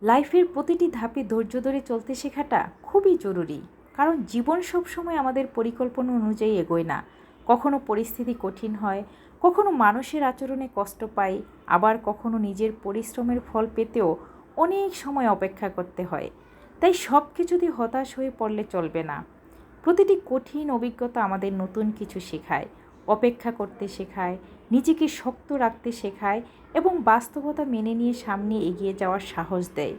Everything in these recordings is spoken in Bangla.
লাইফের প্রতিটি ধাপে ধৈর্য ধরে চলতে শেখাটা খুবই জরুরি। কারণ জীবন সবসময় আমাদের পরিকল্পনা অনুযায়ী এগোয় না। কখনো পরিস্থিতি কঠিন হয়, কখনো মানুষের আচরণে কষ্ট পাই, আবার কখনো নিজের পরিশ্রমের ফল পেতেও অনেক সময় অপেক্ষা করতে হয়। তাই সব কিছুতে হতাশ হয়ে পড়লে চলবে না। প্রতিটি কঠিন অভিজ্ঞতা আমাদের নতুন কিছু শেখায়, অপেক্ষা করতে শেখায়, নিজেকে শক্ত রাখতে শেখায় এবং বাস্তবতা মেনে নিয়ে সামনে এগিয়ে যাওয়ার সাহস দেয়।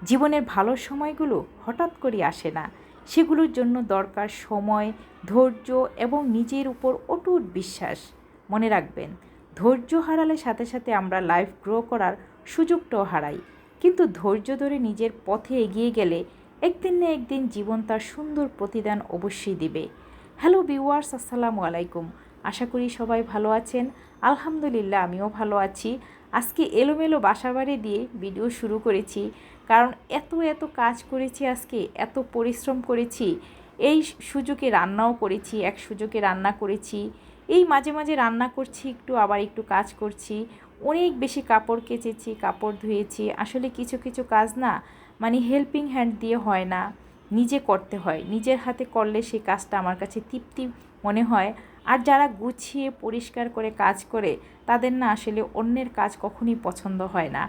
জীবনের ভালো সময়গুলো হঠাৎ করে আসে না, সেগুলোর জন্য দরকার সময়, ধৈর্য এবং নিজের উপর অটুট বিশ্বাস। মনে রাখবেন, ধৈর্য হারালে সাথে সাথে আমরা লাইফ গ্রো করার সুযোগটাও হারাই, কিন্তু ধৈর্য ধরে নিজের পথে এগিয়ে গেলে একদিন না একদিন জীবন তার সুন্দর প্রতিদান অবশ্যই দিবে। হ্যালো ভিউয়ার্স, আসসালামু আলাইকুম। আশা করি সবাই ভালো আছেন। আলহামদুলিল্লাহ, আমিও ভালো আছি। আজকে এলোমেলো বাসাবাড়ি দিয়ে ভিডিও শুরু করেছি, কারণ এত কাজ করেছি, আজকে এত পরিশ্রম করেছি। এই সুযোগে রান্নাও করেছি, এক সুযোগে রান্না করেছি, এই মাঝে মাঝে রান্না করছি, একটু আবার একটু কাজ করছি। অনেক বেশি কাপড় কেচেছি, কাপড় ধুয়েছি। আসলে কিছু কিছু কাজ না মানে হেল্পিং হ্যান্ড দিয়ে হয় না, নিজে করতে হয়। নিজের হাতে করলে সেই কাজটা আমার কাছে তৃপ্তি মনে হয়। আর যারা গুছিয়ে পরিষ্কার করে কাজ করে, তাদের না আসলে অন্যের কাজ কখনই পছন্দ হয় না।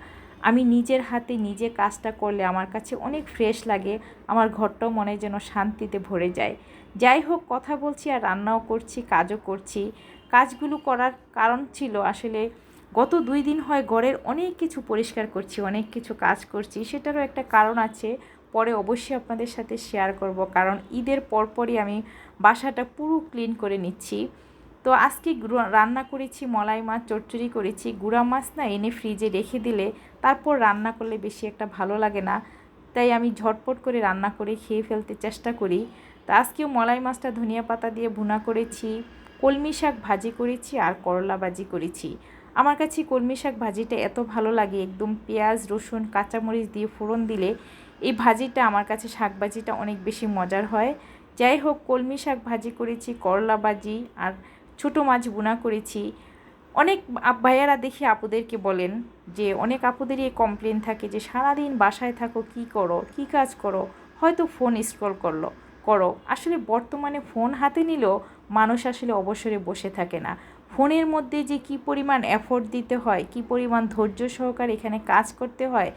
আমি নিজের হাতে নিজে কাজটা করলে আমার কাছে অনেক ফ্রেশ লাগে, আমার ঘরটাও মনে যেন শান্তিতে ভরে যায়। যাই হোক, কথা বলছি আর রান্নাও করছি, কাজও করছি। কাজগুলো করার কারণ ছিল আসলে গত 2 দিন হয় ঘরের অনেক কিছু পরিষ্কার করছি, অনেক কিছু কাজ করছি। সেটারও একটা কারণ আছে, পরে অবশ্যই আপনাদের সাথে শেয়ার করব। কারণ ঈদের পরপরই আমি বাসাটা পুরো ক্লিন করে নিচ্ছি। তো আজকে রান্না করেছি মলাই মাছ চচ্চড়ি করেছি। গুঁড়া মাছ না এনে ফ্রিজে রেখে দিলে তারপর রান্না করলে বেশি একটা ভালো লাগে না, তাই আমি ঝটপট করে রান্না করে খেয়ে ফেলতে চেষ্টা করি। তো আজকেও মলাই মাছটা ধনিয়া পাতা দিয়ে ভুনা করেছি, কলমি শাক ভাজি করেছি আর করলা ভাজি করেছি। আমার কাছে কলমি শাক ভাজিটা এত ভালো লাগে, একদম পেঁয়াজ রসুন কাঁচামরিচ দিয়ে ফোড়ন দিলে এই ভাজিটা, আমার কাছে শাক ভাজিটা অনেক বেশি মজার হয়। যাই হোক, কলমি শাক ভাজি করেছি, করলা ভাজি আর ছোটো মাছ ভুনা করেছি। অনেক ভাইয়ারা দেখি আপুদেরকে বলেন যে, অনেক আপুদেরই এই কমপ্লেন থাকে যে সারাদিন বাসায় থাকো, কী করো, কী কাজ করো, হয়তো ফোন স্ক্রল করো। আসলে বর্তমানে ফোন হাতে নিলেও মানুষ আসলে অবসরে বসে থাকে না। ফোনের মধ্যে যে কী পরিমাণ এফোর্ট দিতে হয়, কী পরিমাণ ধৈর্য সহকারে এখানে কাজ করতে হয়,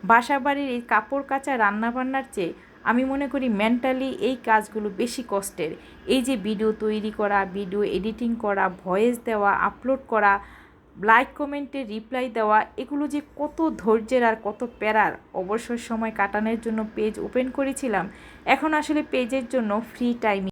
বাসা বাড়ির এই কাপড় কাচা রান্নাবান্নার চেয়ে আমি মনে করি মেন্টালি এই কাজগুলো বেশি কষ্টের। এই যে ভিডিও তৈরি করা, ভিডিও এডিটিং করা, ভয়েস দেওয়া, আপলোড করা, লাইক কমেন্টে রিপ্লাই দেওয়া, এগুলো যে কত ধৈর্যের আর কত প্যারার। অবসর সময় কাটানোর জন্য পেজ ওপেন করেছিলাম, এখন আসলে পেজের জন্য ফ্রি টাইম